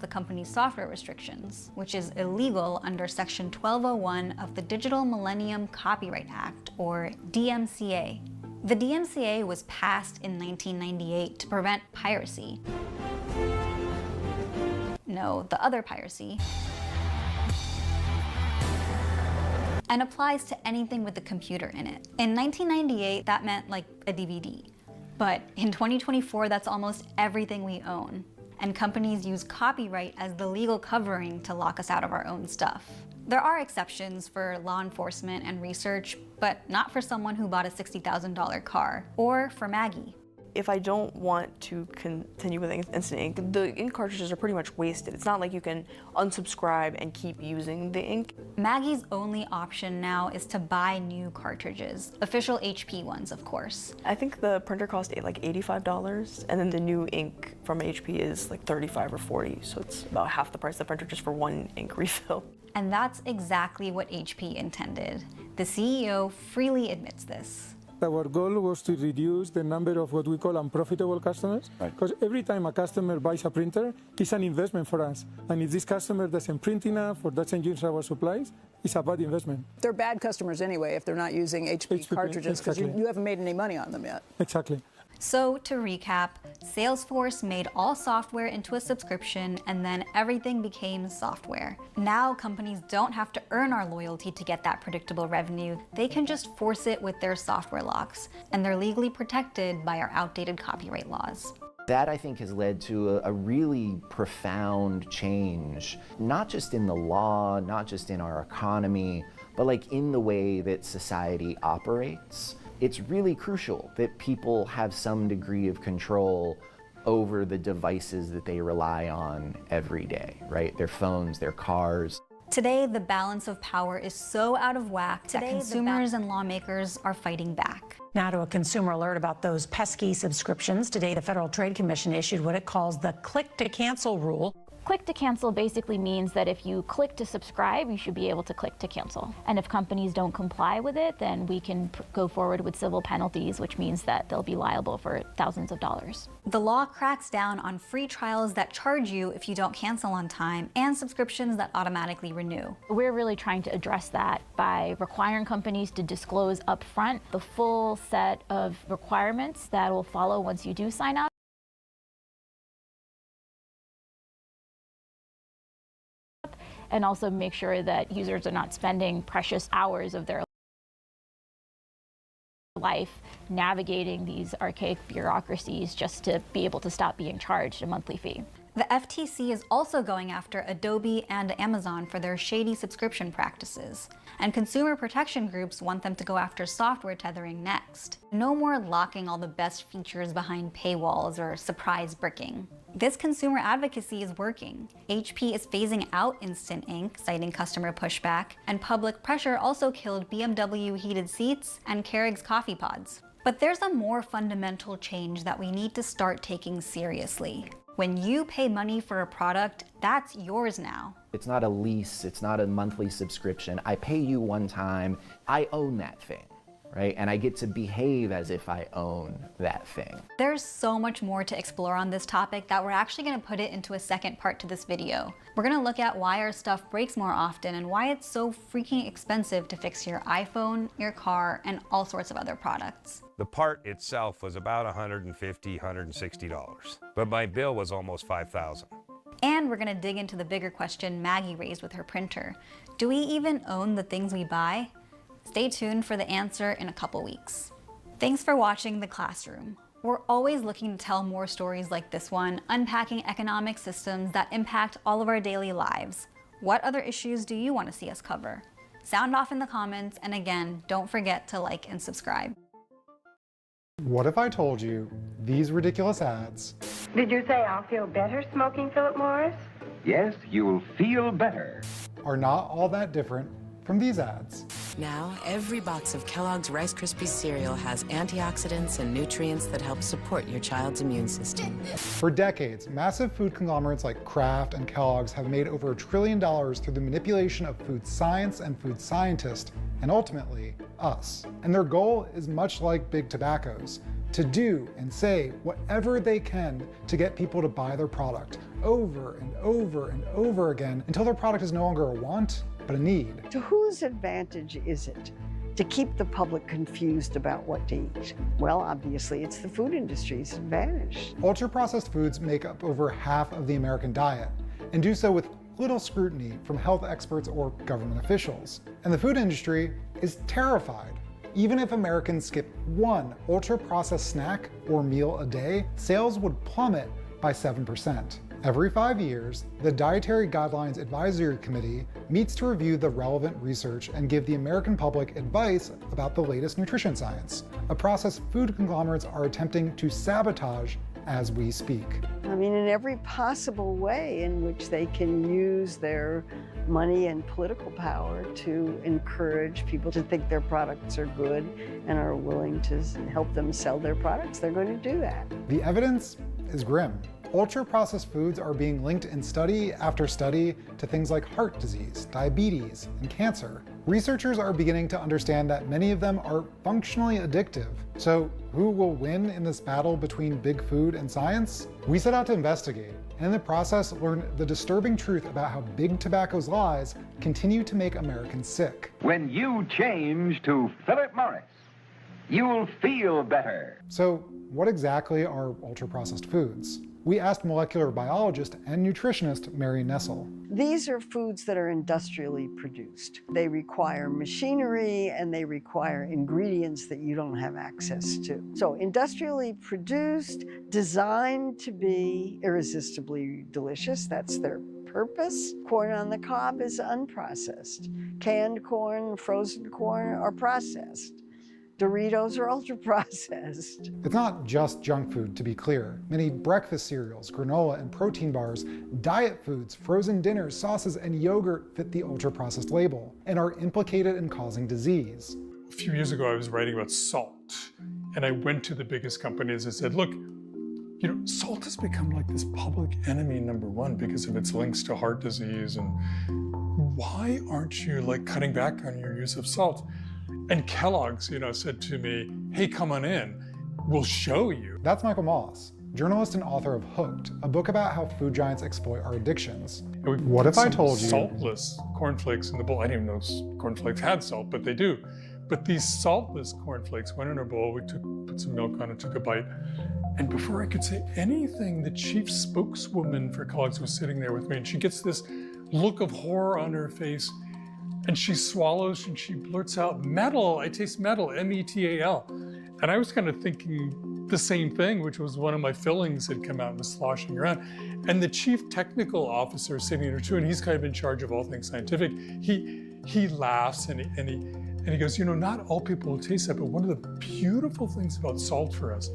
the company's software restrictions, which is illegal under Section 1201 of the Digital Millennium Copyright Act, or DMCA. The DMCA was passed in 1998 to prevent piracy. No, the other piracy. And applies to anything with a computer in it. In 1998, that meant like a DVD. But in 2024, that's almost everything we own. And companies use copyright as the legal covering to lock us out of our own stuff. There are exceptions for law enforcement and research, but not for someone who bought a $60,000 car, or for Maggie. If I don't want to continue with instant ink, the ink cartridges are pretty much wasted. It's not like you can unsubscribe and keep using the ink. Maggie's only option now is to buy new cartridges, official HP ones, of course. I think the printer cost like $85, and then the new ink from HP is like $35 or $40, so it's about half the price of the printer just for one ink refill. And that's exactly what HP intended. The CEO freely admits this. Our goal was to reduce the number of what we call unprofitable customers, because every time a customer buys a printer, it's an investment for us. And if this customer doesn't print enough or doesn't use our supplies, it's a bad investment. They're bad customers anyway if they're not using HP cartridges, because exactly. you haven't made any money on them yet. Exactly. So to recap, Salesforce made all software into a subscription, and then everything became software. Now companies don't have to earn our loyalty to get that predictable revenue. They can just force it with their software locks, and they're legally protected by our outdated copyright laws. That, I think, has led to a really profound change, not just in the law, not just in our economy, but like in the way that society operates. It's really crucial that people have some degree of control over the devices that they rely on every day, right? Their phones, their cars. Today, the balance of power is so out of whack that consumers and lawmakers are fighting back. Now to a consumer alert about those pesky subscriptions. Today, the Federal Trade Commission issued what it calls the click-to-cancel rule. Click to cancel basically means that if you click to subscribe, you should be able to click to cancel. And if companies don't comply with it, then we can go forward with civil penalties, which means that they'll be liable for thousands of dollars. The law cracks down on free trials that charge you if you don't cancel on time, and subscriptions that automatically renew. We're really trying to address that by requiring companies to disclose upfront the full set of requirements that will follow once you do sign up. And also make sure that users are not spending precious hours of their life navigating these archaic bureaucracies just to be able to stop being charged a monthly fee. The FTC is also going after Adobe and Amazon for their shady subscription practices. And consumer protection groups want them to go after software tethering next. No more locking all the best features behind paywalls or surprise bricking. This consumer advocacy is working. HP is phasing out instant ink, citing customer pushback, and public pressure also killed BMW heated seats and Keurig's coffee pods. But there's a more fundamental change that we need to start taking seriously. When you pay money for a product, that's yours now. It's not a lease, it's not a monthly subscription. I pay you one time, I own that thing, right? And I get to behave as if I own that thing. There's so much more to explore on this topic that we're actually gonna put it into a second part to this video. We're gonna look at why our stuff breaks more often and why it's so freaking expensive to fix your iPhone, your car, and all sorts of other products. The part itself was about $150, $160, but my bill was almost $5,000. And we're gonna dig into the bigger question Maggie raised with her printer. Do we even own the things we buy? Stay tuned for the answer in a couple weeks. Thanks for watching The Classroom. We're always looking to tell more stories like this one, unpacking economic systems that impact all of our daily lives. What other issues do you want to see us cover? Sound off in the comments, and again, don't forget to like and subscribe. What if I told you these ridiculous ads? Did you say I'll feel better smoking Philip Morris? Yes, you'll feel better. Are not all that different from these ads. Now, every box of Kellogg's Rice Krispies cereal has antioxidants and nutrients that help support your child's immune system. For decades, massive food conglomerates like Kraft and Kellogg's have made over $1 trillion through the manipulation of food science and food scientists, and ultimately, us. And their goal is much like big tobaccos, to do and say whatever they can to get people to buy their product over and over and over again until their product is no longer a want, but a need. To whose advantage is it to keep the public confused about what to eat? Well, obviously, it's the food industry's advantage. Ultra-processed foods make up over half of the American diet, and do so with little scrutiny from health experts or government officials. And the food industry is terrified. Even if Americans skip one ultra-processed snack or meal a day, sales would plummet by 7%. Every 5 years, the Dietary Guidelines Advisory Committee meets to review the relevant research and give the American public advice about the latest nutrition science, a process food conglomerates are attempting to sabotage as we speak. I mean, in every possible way in which they can use their money and political power to encourage people to think their products are good and are willing to help them sell their products, they're going to do that. The evidence is grim. Ultra-processed foods are being linked in study after study to things like heart disease, diabetes, and cancer. Researchers are beginning to understand that many of them are functionally addictive. So who will win in this battle between big food and science? We set out to investigate, and in the process learned the disturbing truth about how big tobacco's lies continue to make Americans sick. When you change to Philip Morris, you'll feel better. So what exactly are ultra-processed foods? We asked molecular biologist and nutritionist Mary Nessel. These are foods that are industrially produced. They require machinery and they require ingredients that you don't have access to. So industrially produced, designed to be irresistibly delicious, that's their purpose. Corn on the cob is unprocessed. Canned corn, frozen corn are processed. Doritos are ultra-processed. It's not just junk food, to be clear. Many breakfast cereals, granola, and protein bars, diet foods, frozen dinners, sauces, and yogurt fit the ultra-processed label and are implicated in causing disease. A few years ago, I was writing about salt, and I went to the biggest companies and said, look, you know, salt has become like this public enemy #1 because of its links to heart disease, and why aren't you like cutting back on your use of salt? And Kellogg's, you know, said to me, hey, come on in, we'll show you. That's Michael Moss, journalist and author of Hooked, a book about how food giants exploit our addictions. What if I told you? Saltless cornflakes in the bowl. I didn't even know cornflakes had salt, but they do. But these saltless cornflakes went in our bowl, we put some milk on it, took a bite. And before I could say anything, the chief spokeswoman for Kellogg's was sitting there with me, and she gets this look of horror on her face. And she swallows and she blurts out, metal, I taste metal, M-E-T-A-L. And I was kind of thinking the same thing, which was one of my fillings had come out and was sloshing around. And the chief technical officer sitting there too, and he's kind of in charge of all things scientific, he laughs and he goes, you know, not all people will taste that, but one of the beautiful things about salt for us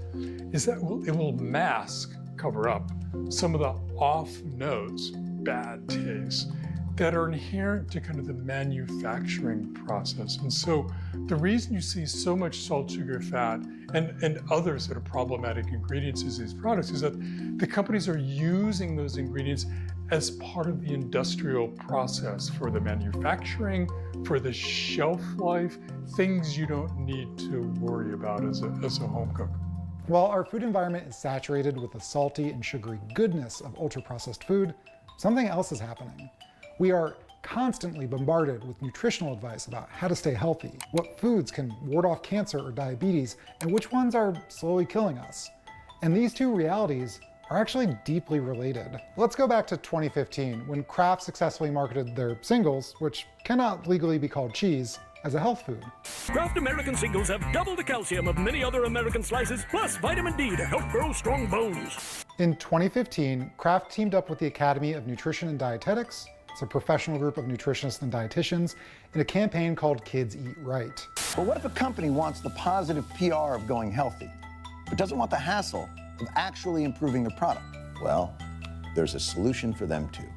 is that it will mask, cover up, some of the off notes, bad taste, that are inherent to kind of the manufacturing process. And so the reason you see so much salt, sugar, fat, and others that are problematic ingredients in these products is that the companies are using those ingredients as part of the industrial process for the manufacturing, for the shelf life, things you don't need to worry about as a home cook. While our food environment is saturated with the salty and sugary goodness of ultra-processed food, something else is happening. We are constantly bombarded with nutritional advice about how to stay healthy, what foods can ward off cancer or diabetes, and which ones are slowly killing us. And these two realities are actually deeply related. Let's go back to 2015, when Kraft successfully marketed their singles, which cannot legally be called cheese, as a health food. Kraft American Singles have double the calcium of many other American slices, plus vitamin D to help grow strong bones. In 2015, Kraft teamed up with the Academy of Nutrition and Dietetics, it's a professional group of nutritionists and dietitians, in a campaign called Kids Eat Right. But what if a company wants the positive PR of going healthy, but doesn't want the hassle of actually improving their product? Well, there's a solution for them too.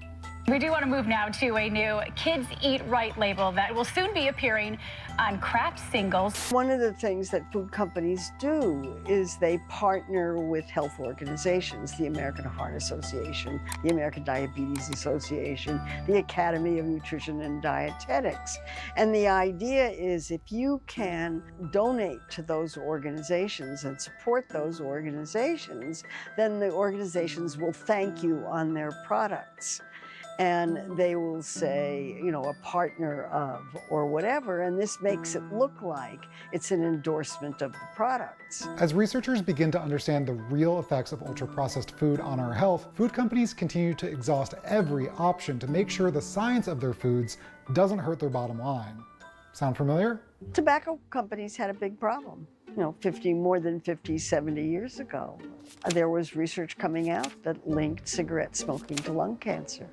We do want to move now to a new Kids Eat Right label that will soon be appearing on Kraft singles. One of the things that food companies do is they partner with health organizations, the American Heart Association, the American Diabetes Association, the Academy of Nutrition and Dietetics. And the idea is if you can donate to those organizations and support those organizations, then the organizations will thank you on their products. And they will say, you know, a partner of or whatever, and this makes it look like it's an endorsement of the products. As researchers begin to understand the real effects of ultra-processed food on our health, food companies continue to exhaust every option to make sure the science of their foods doesn't hurt their bottom line. Sound familiar? Tobacco companies had a big problem. You know, more than 50, 70 years ago, there was research coming out that linked cigarette smoking to lung cancer.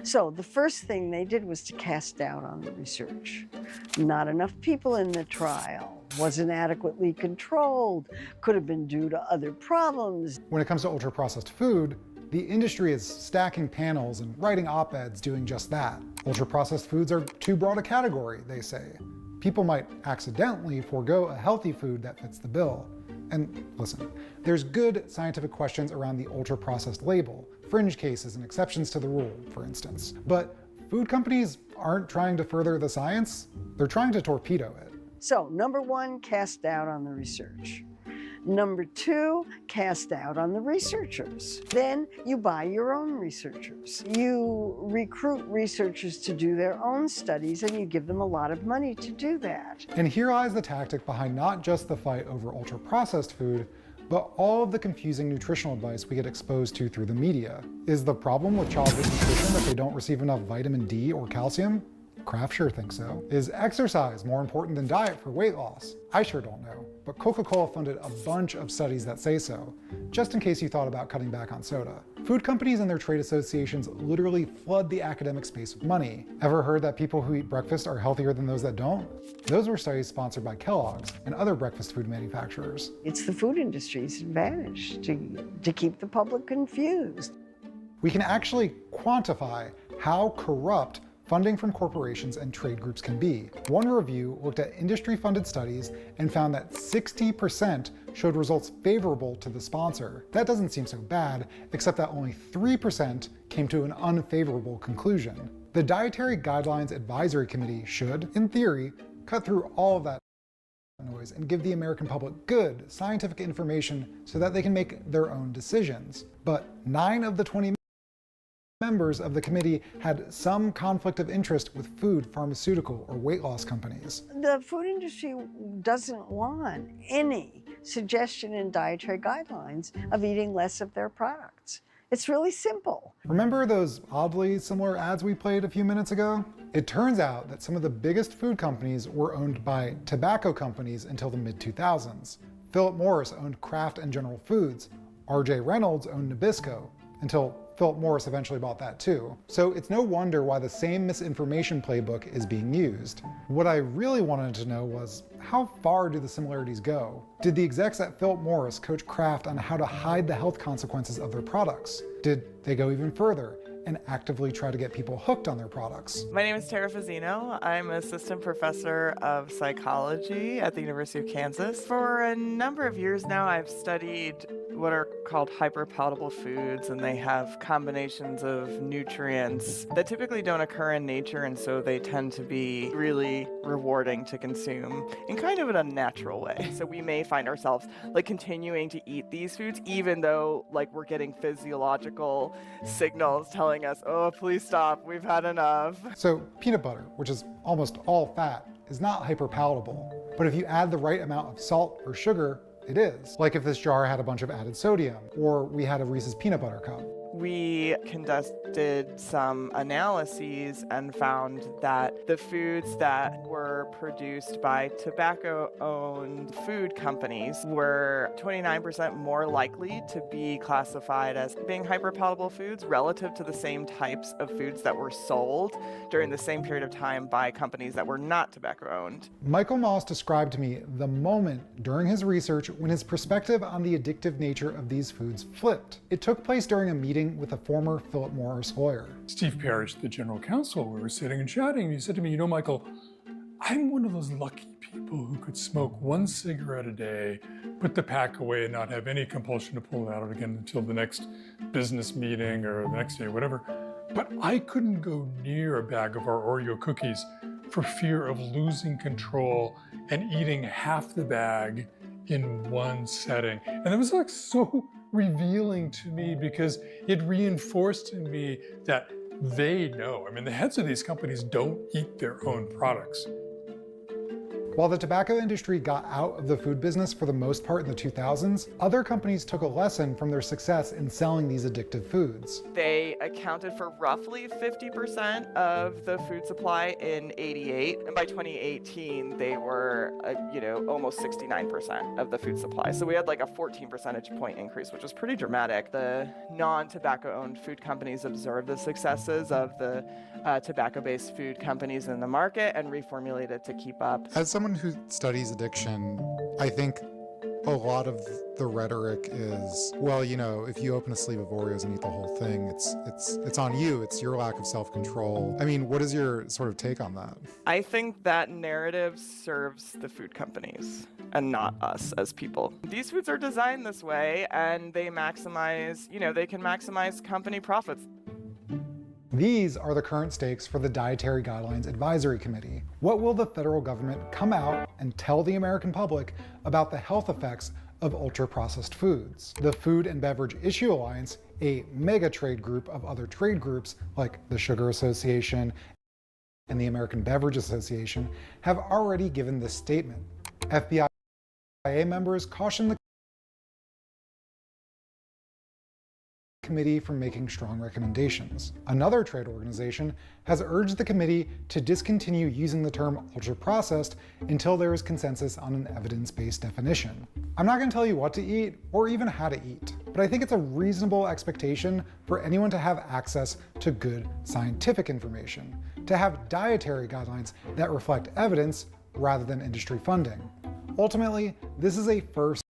So the first thing they did was to cast doubt on the research. Not enough people in the trial, wasn't adequately controlled, could have been due to other problems. When it comes to ultra-processed food, the industry is stacking panels and writing op-eds doing just that. Ultra-processed foods are too broad a category, they say. People might accidentally forego a healthy food that fits the bill. And listen, there's good scientific questions around the ultra-processed label, fringe cases and exceptions to the rule, for instance. But food companies aren't trying to further the science, they're trying to torpedo it. So, number one, cast doubt on the research. Number two, cast doubt on the researchers. Then you buy your own researchers. You recruit researchers to do their own studies, and you give them a lot of money to do that. And here lies the tactic behind not just the fight over ultra-processed food, but all of the confusing nutritional advice we get exposed to through the media. Is the problem with childhood nutrition that they don't receive enough vitamin D or calcium? Kraft sure thinks so. Is exercise more important than diet for weight loss? I sure don't know, but Coca-Cola funded a bunch of studies that say so, just in case you thought about cutting back on soda. Food companies and their trade associations literally flood the academic space with money. Ever heard that people who eat breakfast are healthier than those that don't? Those were studies sponsored by Kellogg's and other breakfast food manufacturers. It's the food industry's advantage to keep the public confused. We can actually quantify how corrupt funding from corporations and trade groups can be. One review looked at industry-funded studies and found that 60% showed results favorable to the sponsor. That doesn't seem so bad, except that only 3% came to an unfavorable conclusion. The Dietary Guidelines Advisory Committee should, in theory, cut through all of that noise and give the American public good, scientific information so that they can make their own decisions. But 9 of the 20 members of the committee had some conflict of interest with food, pharmaceutical, or weight loss companies. The food industry doesn't want any suggestion in dietary guidelines of eating less of their products. It's really simple. Remember those oddly similar ads we played a few minutes ago? It turns out that some of the biggest food companies were owned by tobacco companies until the mid-2000s. Philip Morris owned Kraft and General Foods. R.J. Reynolds owned Nabisco, until Philip Morris eventually bought that too. So it's no wonder why the same misinformation playbook is being used. What I really wanted to know was, how far do the similarities go? Did the execs at Philip Morris coach Kraft on how to hide the health consequences of their products? Did they go even further and actively try to get people hooked on their products? My name is Tara Fazzino. I'm assistant professor of psychology at the University of Kansas. For a number of years now, I've studied what are called hyperpalatable foods, and they have combinations of nutrients that typically don't occur in nature, and so they tend to be really rewarding to consume in kind of an unnatural way. So we may find ourselves like continuing to eat these foods even though like we're getting physiological signals telling us, oh, please stop, we've had enough. So peanut butter, which is almost all fat, is not hyperpalatable. But if you add the right amount of salt or sugar, it is. Like if this jar had a bunch of added sodium, or we had a Reese's peanut butter cup. We conducted some analyses and found that the foods that were produced by tobacco-owned food companies were 29% more likely to be classified as being hyperpalatable foods relative to the same types of foods that were sold during the same period of time by companies that were not tobacco-owned. Michael Moss described to me the moment during his research when his perspective on the addictive nature of these foods flipped. It took place during a meeting meeting with a former Philip Morris lawyer. Steve Parrish, the general counsel, we were sitting and chatting, and he said to me, you know, Michael, I'm one of those lucky people who could smoke 1 cigarette a day, put the pack away and not have any compulsion to pull it out again until the next business meeting or the next day, whatever. But I couldn't go near a bag of our Oreo cookies for fear of losing control and eating half the bag in one setting. And it was like so revealing to me because it reinforced to me that they know. I mean, the heads of these companies don't eat their own products. While the tobacco industry got out of the food business for the most part in the 2000s, other companies took a lesson from their success in selling these addictive foods. They accounted for roughly 50% of the food supply in '88, and by 2018, they were, almost 69% of the food supply. So we had like a 14 percentage point increase, which was pretty dramatic. The non-tobacco-owned food companies observed the successes of the tobacco-based food companies in the market and reformulated to keep up. As someone who studies addiction, I think a lot of the rhetoric is, well, you know, if you open a sleeve of Oreos and eat the whole thing, it's on you. It's your lack of self-control. I mean, what is your sort of take on that? I think that narrative serves the food companies and not us as people. These foods are designed this way, and they maximize, they can maximize company profits. These are the current stakes for the Dietary Guidelines Advisory Committee. What will the federal government come out and tell the American public about the health effects of ultra-processed foods? The Food and Beverage Issue Alliance, a mega trade group of other trade groups like the Sugar Association and the American Beverage Association, have already given this statement. FBI members caution the committee from making strong recommendations. Another trade organization has urged the committee to discontinue using the term ultra-processed until there is consensus on an evidence-based definition. I'm not going to tell you what to eat or even how to eat, but I think it's a reasonable expectation for anyone to have access to good scientific information, to have dietary guidelines that reflect evidence rather than industry funding. Ultimately, this is a first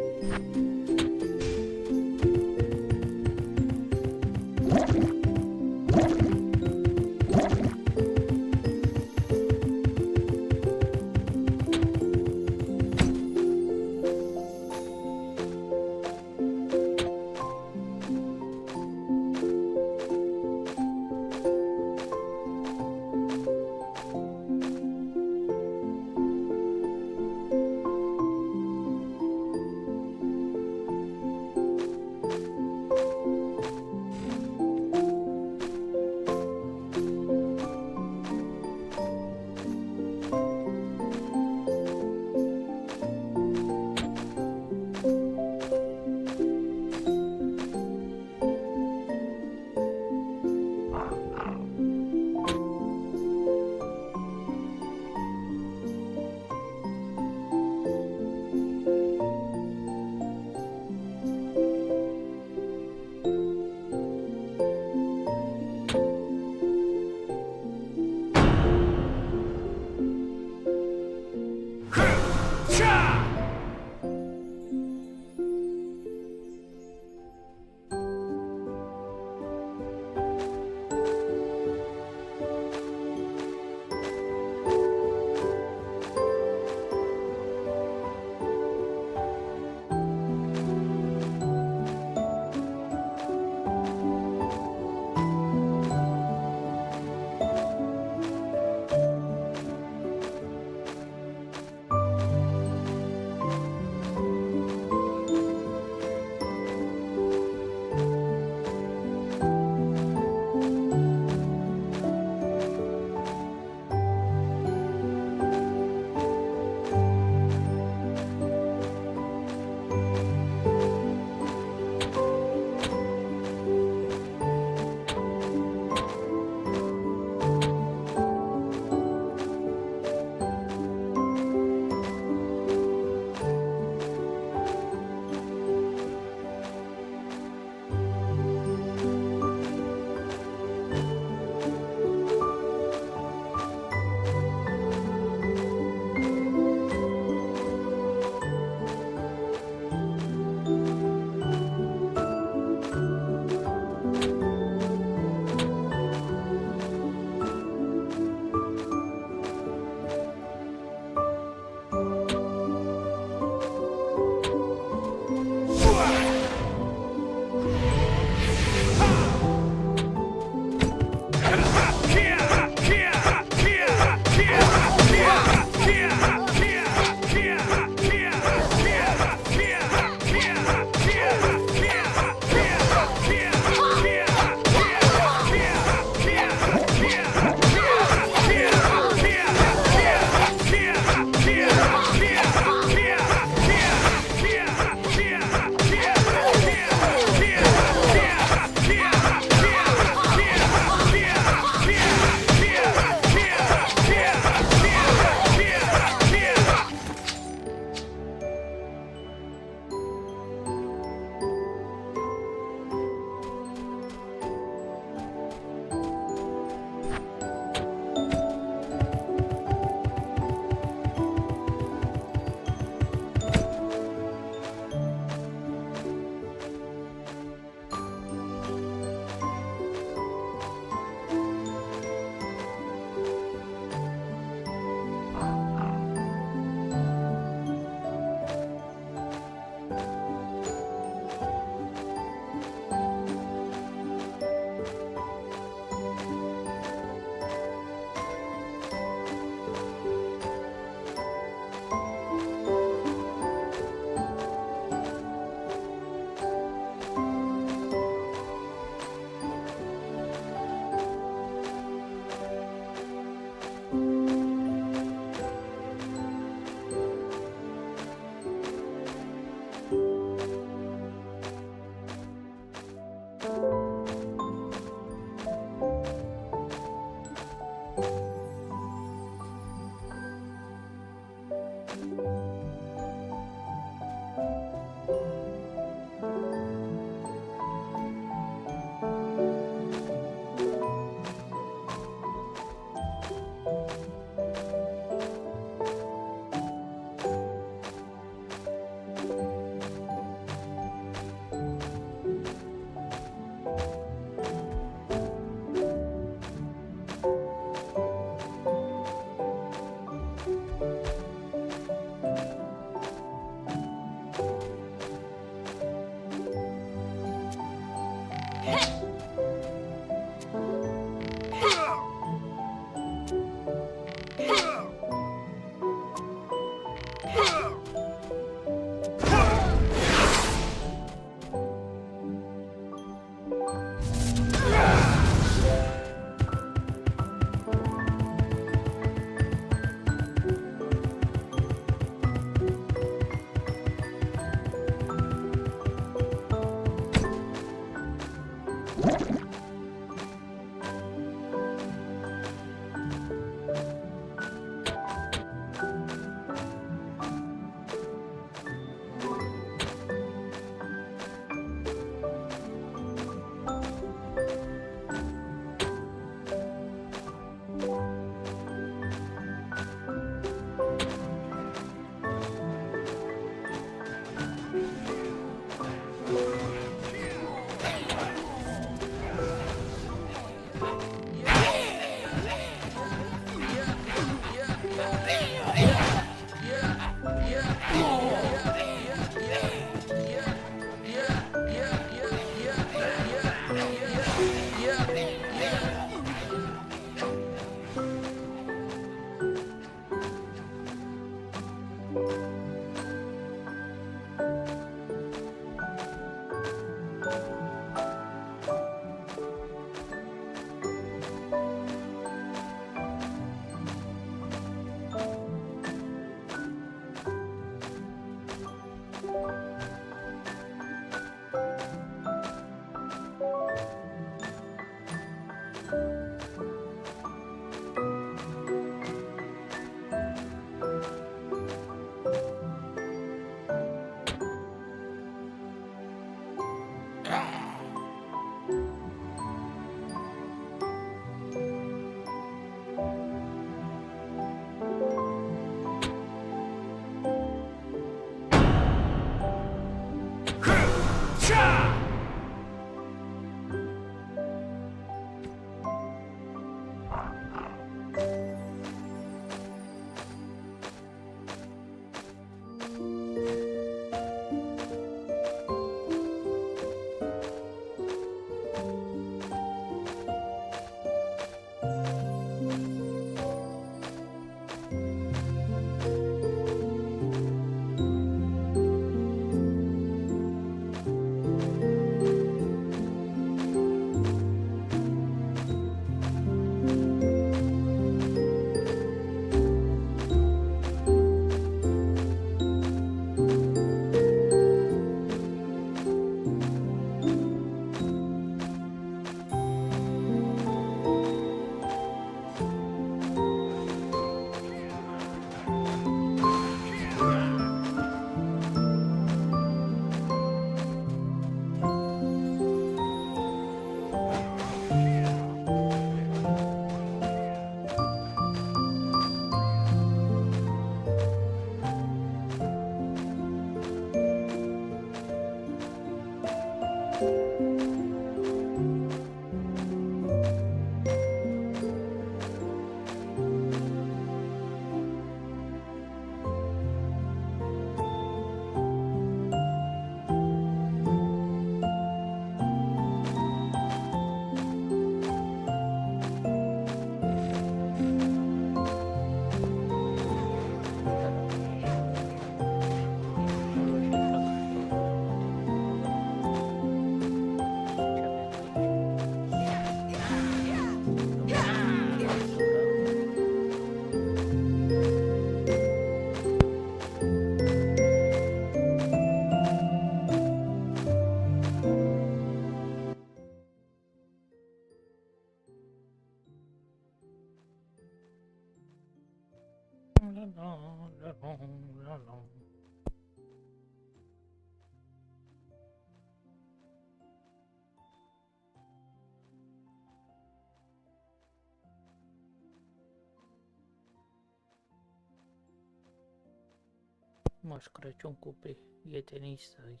Moș Crăciun cu prietenii săi.